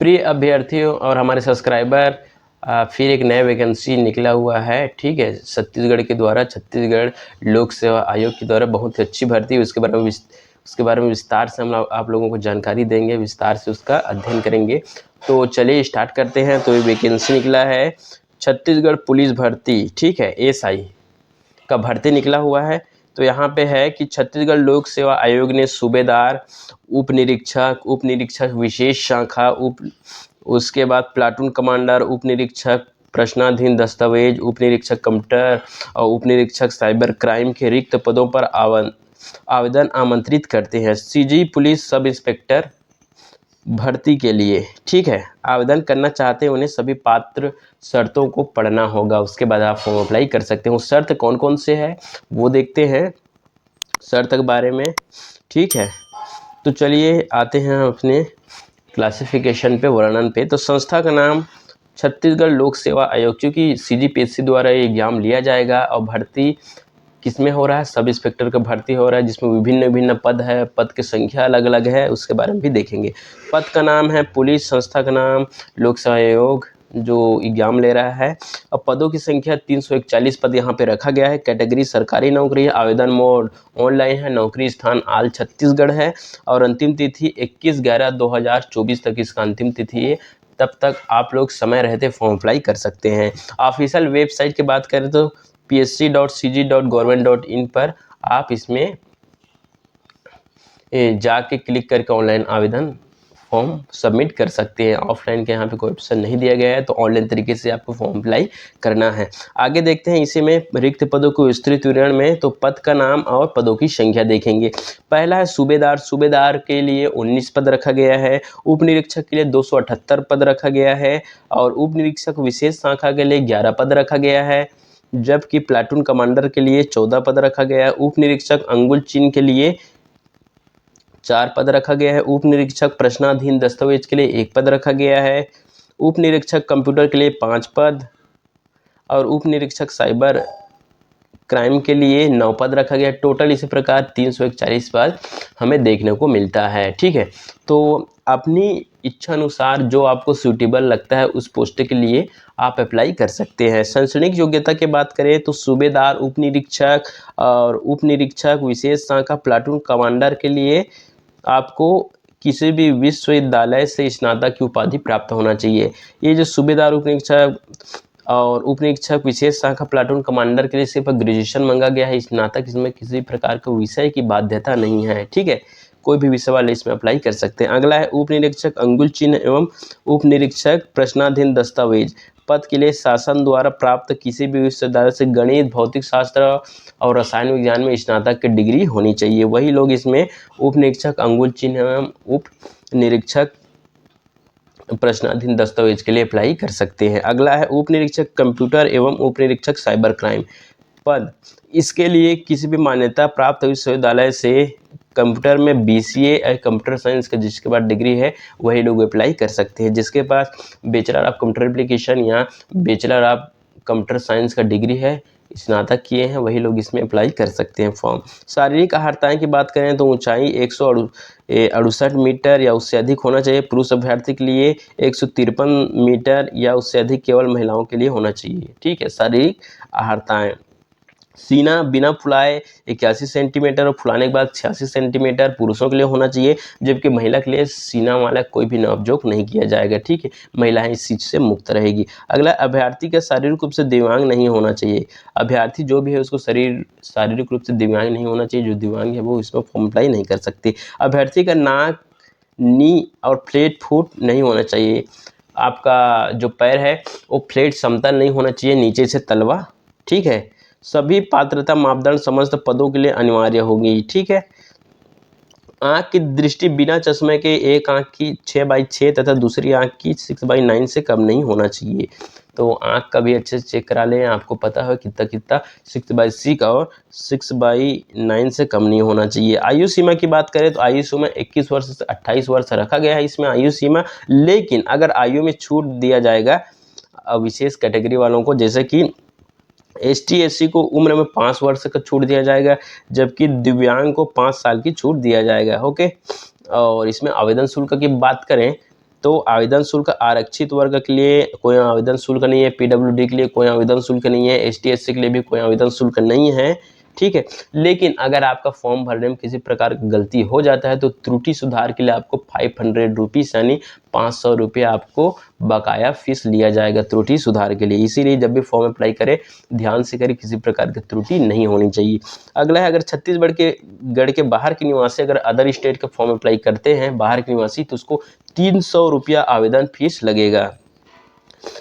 प्रिय अभ्यर्थियों और हमारे सब्सक्राइबर, फिर एक नया वैकेंसी निकला हुआ है। ठीक है, छत्तीसगढ़ के द्वारा, छत्तीसगढ़ लोक सेवा आयोग के द्वारा बहुत ही अच्छी भर्ती है। उसके बारे में विस्तार से हम आप लोगों को जानकारी देंगे, विस्तार से उसका अध्ययन करेंगे। तो चलिए स्टार्ट करते हैं। तो ये वैकेंसी निकला है छत्तीसगढ़ पुलिस भर्ती, ठीक है, एसआई का भर्ती निकला हुआ है। तो यहाँ पे है कि छत्तीसगढ़ लोक सेवा आयोग ने सूबेदार, उप निरीक्षक विशेष शाखा, उसके बाद प्लाटून कमांडर, उप निरीक्षक प्रश्नाधीन दस्तावेज, उप निरीक्षक कंप्यूटर और उप निरीक्षक साइबर क्राइम के रिक्त पदों पर आवेदन आमंत्रित करते हैं। सीजी पुलिस सब इंस्पेक्टर भर्ती के लिए, ठीक है, आवेदन करना चाहते हैं उन्हें सभी पात्र शर्तों को पढ़ना होगा, उसके बाद आप फॉर्म अप्लाई कर सकते हो। शर्त कौन कौन से है वो देखते हैं शर्त के बारे में, ठीक है। तो चलिए आते हैं अपने क्लासिफिकेशन पे, वर्णन पे। तो संस्था का नाम छत्तीसगढ़ लोक सेवा आयोग, क्योंकि सीजीपीएससी द्वारा ये एग्जाम लिया जाएगा और भर्ती किसमें हो रहा है, सब इंस्पेक्टर का भर्ती हो रहा है, जिसमें विभिन्न विभिन्न पद है, पद की संख्या अलग अलग है, उसके बारे में भी देखेंगे। पद का नाम है पुलिस, संस्था का नाम लोक सेवा आयोग जो एग्जाम ले रहा है, और पदों की संख्या 341 पद यहाँ पे रखा गया है। कैटेगरी सरकारी नौकरी है, आवेदन मोड ऑनलाइन है, नौकरी स्थान आल छत्तीसगढ़ है, और अंतिम तिथि 21/11/2024 तक इसका अंतिम तिथि है। तब तक आप लोग समय रहते फॉर्म अप्लाई कर सकते हैं। ऑफिशियल वेबसाइट की बात करें तो psc.cg.government.in पर आप इसमें जाके क्लिक करके ऑनलाइन आवेदन फॉर्म सबमिट कर सकते हैं। ऑफलाइन के यहाँ पे कोई ऑप्शन नहीं दिया गया है, तो ऑनलाइन तरीके से आपको फॉर्म अप्लाई करना है। आगे देखते हैं इसी में रिक्त पदों को विस्तृत विवरण में। तो पद का नाम और पदों की संख्या देखेंगे। पहला है सूबेदार, सूबेदार के लिए 19 पद रखा गया है। उप निरीक्षक के लिए 278 पद रखा गया है, और उप निरीक्षक विशेष शाखा के लिए 11 पद रखा गया है, जबकि प्लाटून कमांडर के लिए 14 पद रखा गया है। उप निरीक्षक अंगुल चिन्ह के लिए 4 पद रखा गया है। उप निरीक्षक प्रश्नाधीन दस्तावेज के लिए 1 पद रखा गया है। उप निरीक्षक कंप्यूटर के लिए 5 पद, और उप निरीक्षक साइबर क्राइम के लिए 9 पद रखा गया है। टोटल इसी प्रकार 341 पद हमें देखने को मिलता है, ठीक है। तो अपनी इच्छा अनुसार जो आपको सूटेबल लगता है उस पोस्ट के लिए आप अप्लाई कर सकते हैं। शैक्षणिक योग्यता की बात करें तो सूबेदार, उप निरीक्षक और उप निरीक्षक विशेष शाखा प्लाटून कमांडर के लिए आपको किसी भी विश्वविद्यालय से स्नातक की उपाधि प्राप्त होना चाहिए। ये जो सूबेदार, उप निरीक्षक और उप निरीक्षक विशेष शाखा प्लाटून कमांडर के लिए सिर्फ ग्रेजुएशन मांगा गया है, स्नातक इसमें किसी प्रकार के विषय की बाध्यता नहीं है, ठीक है। कोई भी विषय वाले इसमें अप्लाई कर सकते हैं। अगला है उप निरीक्षक अंगुल चिन्ह एवं उप निरीक्षक प्रश्नाधीन दस्तावेज पद के लिए शासन द्वारा प्राप्त किसी भी विश्वविद्यालय से गणित, भौतिक शास्त्र और रसायन विज्ञान में स्नातक की डिग्री होनी चाहिए। वही लोग इसमें उप निरीक्षक अंगुल चिन्ह एवं उप निरीक्षक प्रश्नाधीन दस्तावेज के लिए अप्लाई कर सकते हैं। अगला है उप निरीक्षक कंप्यूटर एवं उप निरीक्षक साइबर क्राइम पद, इसके लिए किसी भी मान्यता प्राप्त विश्वविद्यालय से कंप्यूटर में बीसीए कंप्यूटर साइंस का जिसके बाद डिग्री है वही लोग अप्लाई कर सकते हैं। जिसके पास बैचलर ऑफ कंप्यूटर एप्लीकेशन या बैचलर ऑफ कंप्यूटर साइंस का डिग्री है, स्नातक किए हैं, वही लोग इसमें अप्लाई कर सकते हैं फॉर्म। शारीरिक अहर्ताएँ की बात करें तो ऊंचाई 168 मीटर या उससे अधिक होना चाहिए पुरुष अभ्यर्थी के लिए, 153 मीटर या उससे अधिक केवल महिलाओं के लिए होना चाहिए, ठीक है। शारीरिक अहर्ताएँ, सीना बिना फुलाए 81 सेंटीमीटर और फुलाने के बाद 86 सेंटीमीटर पुरुषों के लिए होना चाहिए, जबकि महिला के लिए सीना वाला कोई भी नवजोक नहीं किया जाएगा, ठीक है। महिलाएं इस चीज़ से मुक्त रहेगी। अगला, अभ्यर्थी का शारीरिक रूप से दिव्यांग नहीं होना चाहिए। अभ्यर्थी जो भी है उसको शारीरिक रूप से दिव्यांग नहीं होना चाहिए। जो दिव्यांग है वो इसमें फॉर्म अप्लाई नहीं कर सकते। अभ्यर्थी का नाक, नी और फ्लैट फुट नहीं होना चाहिए। आपका जो पैर है वो फ्लैट समतल नहीं होना चाहिए, नीचे से तलवा, ठीक है। सभी पात्रता मापदंड समस्त पदों के लिए अनिवार्य होगी, ठीक है। आँख की दृष्टि बिना चश्मे के एक आँख की 6/6 तथा दूसरी आँख की 6/9 से कम नहीं होना चाहिए। तो आँख का भी अच्छे से चेक करा लें, आपको पता है कितना 6/6 और 6/9 से कम नहीं होना चाहिए। आयु सीमा की बात करें तो आयु सीमा 21 वर्ष से 28 वर्ष रखा गया है इसमें आयु सीमा, लेकिन अगर आयु में छूट दिया जाएगा विशेष कैटेगरी वालों को, जैसे कि ST SC को उम्र में 5 वर्ष का छूट दिया जाएगा, जबकि दिव्यांग को 5 साल की छूट दिया जाएगा, ओके। और इसमें आवेदन शुल्क की बात करें तो आवेदन शुल्क आरक्षित वर्ग के लिए कोई आवेदन शुल्क नहीं है, पीडब्ल्यूडी के लिए कोई आवेदन शुल्क नहीं है, एसटी एससी के लिए भी कोई आवेदन शुल्क नहीं है, ठीक है। लेकिन अगर आपका फॉर्म भरने में किसी प्रकार की गलती हो जाता है तो त्रुटि सुधार के लिए आपको 500 रुपीज़ यानी 500 रुपये आपको बकाया फीस लिया जाएगा त्रुटि सुधार के लिए। इसीलिए जब भी फॉर्म अप्लाई करें ध्यान से करें, किसी प्रकार की त्रुटि नहीं होनी चाहिए। अगला है, अगर छत्तीसगढ़ के बाहर के निवासी अगर अदर स्टेट का फॉर्म अप्लाई करते हैं बाहर के निवासी, तो उसको 300 रुपया आवेदन फीस लगेगा।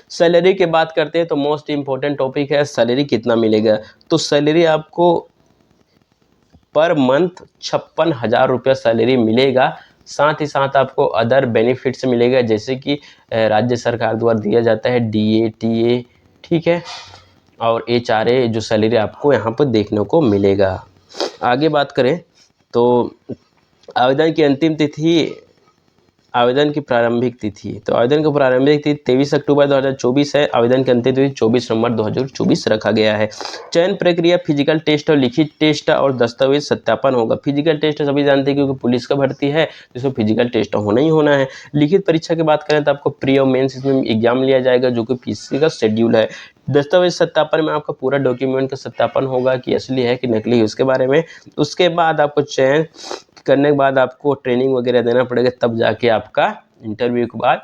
सैलरी की बात करते हैं तो मोस्ट इम्पोर्टेंट टॉपिक है सैलरी कितना मिलेगा। तो सैलरी आपको पर मंथ 56,000 रुपया सैलरी मिलेगा। साथ ही साथ आपको अदर बेनिफिट्स मिलेगा, जैसे कि राज्य सरकार द्वारा दिया जाता है DA TA, ठीक है, और HRA जो सैलरी आपको यहाँ पर देखने को मिलेगा। आगे बात करें तो आवेदन की अंतिम तिथि, आवेदन की प्रारंभिक तिथि, तो आवेदन की प्रारंभिक तिथि 23 अक्टूबर 2024 है। आवेदन की अंतिम तिथि 24 नवंबर 2024 रखा गया है। चयन प्रक्रिया फिजिकल टेस्ट और लिखित टेस्ट और दस्तावेज सत्यापन होगा। फिजिकल टेस्ट सभी जानते हैं क्योंकि पुलिस का भर्ती है, जिसमें फिजिकल टेस्ट होना ही होना है। लिखित परीक्षा की बात करें तो आपको प्री और मेंस इसमें एग्जाम लिया जाएगा, जो कि पीसी का शेड्यूल है। दस्तावेज सत्यापन में आपका पूरा डॉक्यूमेंट का सत्यापन होगा कि असली है कि नकली है, उसके बारे में। उसके बाद आपको चयन करने के बाद आपको ट्रेनिंग वगैरह देना पड़ेगा, तब जाके आपका इंटरव्यू के बाद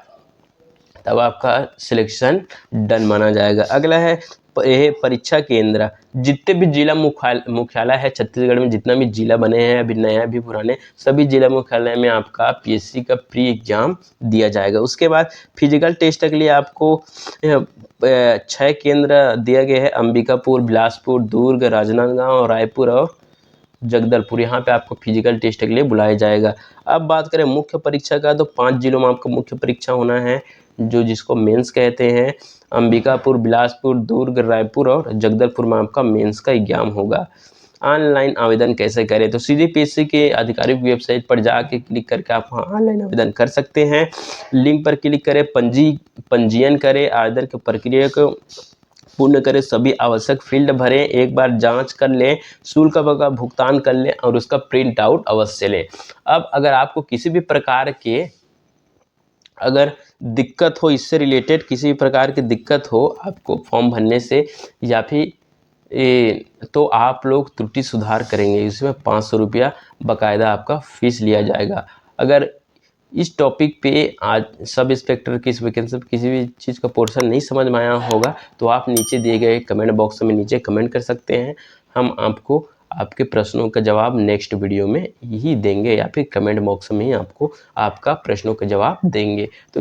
तब आपका सिलेक्शन डन माना जाएगा। अगला है यह परीक्षा केंद्र। जितने भी जिला मुख्यालय है छत्तीसगढ़ में, जितना भी जिला बने हैं अभी नया भी पुराने, सभी जिला मुख्यालय में आपका PSC का प्री एग्जाम दिया जाएगा। उसके बाद फिजिकल टेस्ट के लिए आपको 6 केंद्र दिया गया है, अंबिकापुर, बिलासपुर, दुर्ग, राजनांदगांव, रायपुर और जगदलपुर। यहाँ पे आपको फिजिकल टेस्ट के लिए बुलाया जाएगा। अब बात करें मुख्य परीक्षा का, तो 5 जिलों में आपको मुख्य परीक्षा होना है, जो जिसको मेंस कहते हैं। अंबिकापुर, बिलासपुर, दुर्ग, रायपुर और जगदलपुर में आपका मेंस का एग्जाम होगा। ऑनलाइन आवेदन कैसे करें, तो सीधे PSC के आधिकारिक वेबसाइट पर जाके क्लिक करके आप वहाँ ऑनलाइन आवेदन कर सकते हैं। लिंक पर क्लिक करें, पंजीयन करें, आवेदन की प्रक्रिया को पूर्ण करें, सभी आवश्यक फील्ड भरें, एक बार जांच कर लें, शुल्क का भुगतान कर लें और उसका प्रिंट आउट अवश्य लें। अब अगर आपको किसी भी प्रकार के अगर दिक्कत हो, इससे रिलेटेड किसी भी प्रकार की दिक्कत हो आपको फॉर्म भरने से या फिर तो आप लोग त्रुटि सुधार करेंगे, इसमें 500 रुपया बाकायदा आपका फीस लिया जाएगा। अगर इस टॉपिक पे आज सब इंस्पेक्टर की इस वैकेंसी किसी भी चीज़ का पोर्शन नहीं समझ में आया होगा तो आप नीचे दिए गए कमेंट बॉक्स में नीचे कमेंट कर सकते हैं। हम आपको आपके प्रश्नों का जवाब नेक्स्ट वीडियो में ही देंगे या फिर कमेंट बॉक्स में ही आपको आपका प्रश्नों का जवाब देंगे। तो